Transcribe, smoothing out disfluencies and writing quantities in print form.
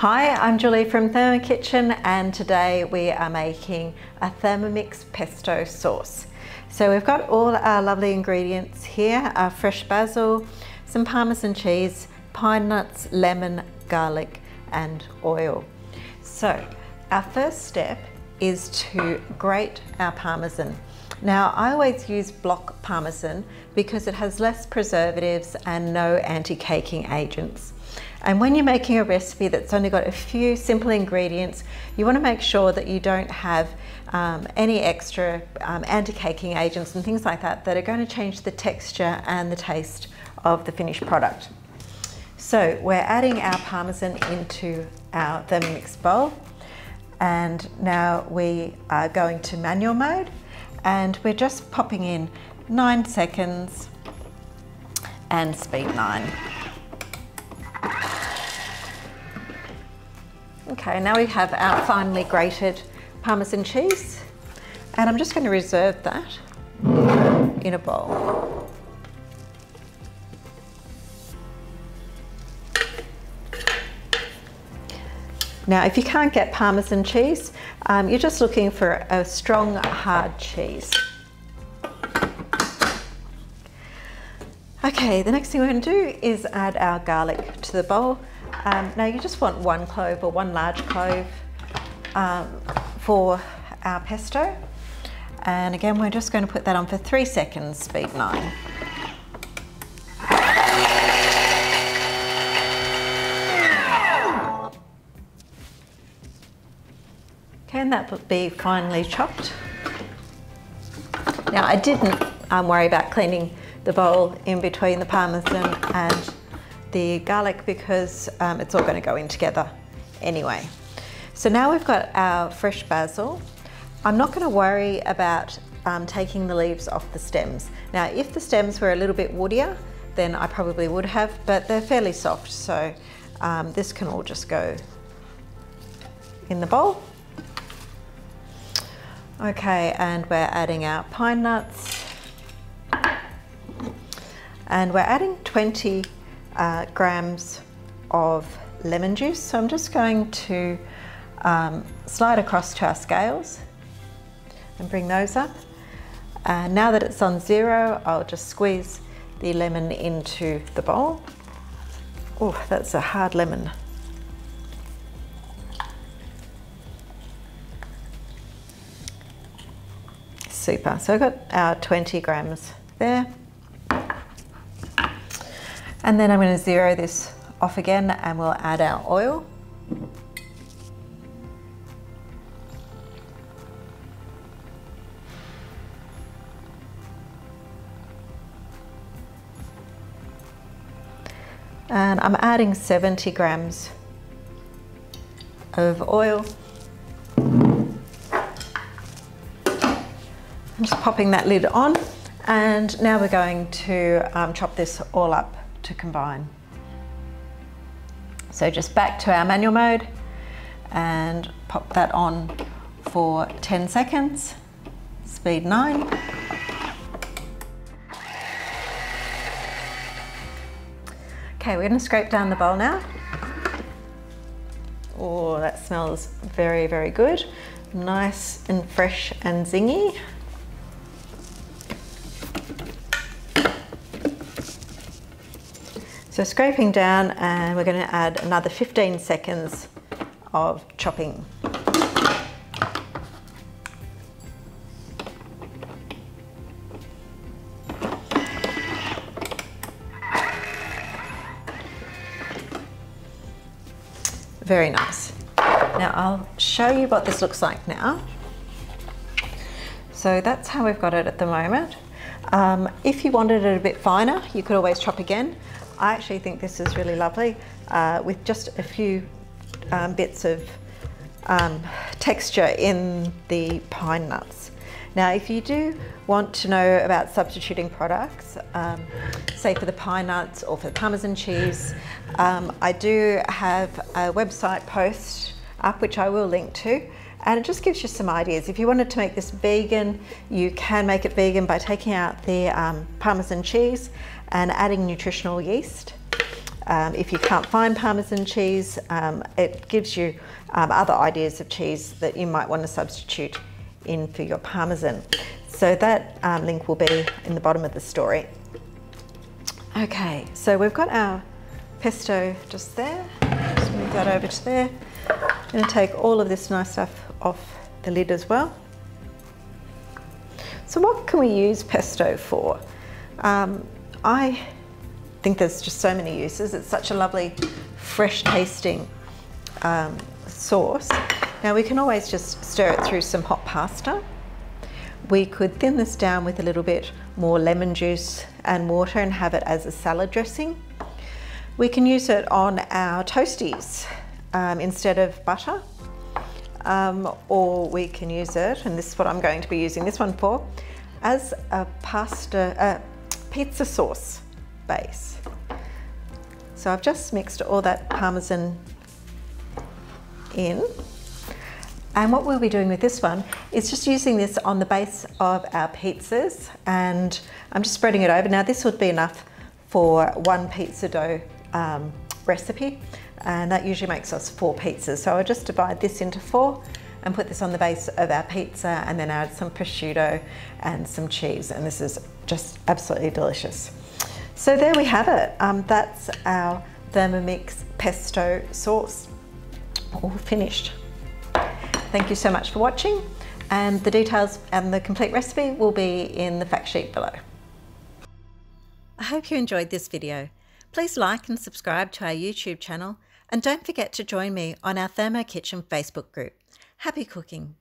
Hi, I'm Julie from Thermomix Kitchen, and today we are making a Thermomix Pesto Sauce. So we've got all our lovely ingredients here, our fresh basil, some Parmesan cheese, pine nuts, lemon, garlic and oil. So our first step is to grate our Parmesan. Now I always use block Parmesan because it has less preservatives and no anti-caking agents. And when you're making a recipe that's only got a few simple ingredients, you want to make sure that you don't have any extra anti-caking agents and things like that that are going to change the texture and the taste of the finished product. So we're adding our Parmesan into our Thermomix bowl, and now we are going to manual mode, and we're just popping in 9 seconds and speed 9. Okay, now we have our finely grated Parmesan cheese, and I'm just going to reserve that in a bowl. Now, if you can't get Parmesan cheese, you're just looking for a strong, hard cheese. Okay, the next thing we're going to do is add our garlic to the bowl. Now you just want 1 clove or 1 large clove for our pesto. And again, we're just going to put that on for 3 seconds, speed 9. Okay, and that will be finely chopped. Now I didn't worry about cleaning the bowl in between the Parmesan and the garlic because it's all going to go in together anyway. So now we've got our fresh basil. I'm not going to worry about taking the leaves off the stems. Now if the stems were a little bit woodier, then I probably would have, but they're fairly soft, so this can all just go in the bowl. Okay, and we're adding our pine nuts, and we're adding 20 grams of lemon juice. So I'm just going to slide across to our scales and bring those up. Now that it's on 0, I'll just squeeze the lemon into the bowl. Oh, that's a hard lemon. Super. So I've got our 20 grams there. And then I'm going to 0 this off again, and we'll add our oil. And I'm adding 70 grams of oil. I'm just popping that lid on, and now we're going to chop this all up to combine. So just back to our manual mode and pop that on for 10 seconds, speed 9. Okay, we're going to scrape down the bowl now. Oh, that smells very, very good. Nice and fresh and zingy. So scraping down, and we're going to add another 15 seconds of chopping. Very nice. Now I'll show you what this looks like now. So that's how we've got it at the moment. If you wanted it a bit finer, you could always chop again. I actually think this is really lovely with just a few bits of texture in the pine nuts. Now if you do want to know about substituting products, say for the pine nuts or for the Parmesan cheese, I do have a website post up which I will link to, and it just gives you some ideas. If you wanted to make this vegan, you can make it vegan by taking out the Parmesan cheese and adding nutritional yeast. If you can't find Parmesan cheese, it gives you other ideas of cheese that you might want to substitute in for your Parmesan. So that link will be in the bottom of the story. Okay, so we've got our pesto just there. Just move that over to there. I'm going to take all of this nice stuff off the lid as well. So what can we use pesto for? I think there's just so many uses. It's such a lovely, fresh tasting sauce. Now we can always just stir it through some hot pasta. We could thin this down with a little bit more lemon juice and water and have it as a salad dressing. We can use it on our toasties instead of butter, or we can use it, and this is what I'm going to be using this one for, as a pizza sauce base. So I've just mixed all that Parmesan in. And what we'll be doing with this one is just using this on the base of our pizzas, and I'm just spreading it over. Now this would be enough for one pizza dough recipe, and that usually makes us 4 pizzas. So I'll just divide this into 4 and put this on the base of our pizza, and then add some prosciutto and some cheese, and this is just absolutely delicious. So there we have it. That's our Thermomix Pesto Sauce, all finished. Thank you so much for watching, and the details and the complete recipe will be in the fact sheet below. I hope you enjoyed this video. Please like and subscribe to our YouTube channel, and don't forget to join me on our Thermo Kitchen Facebook group. Happy cooking!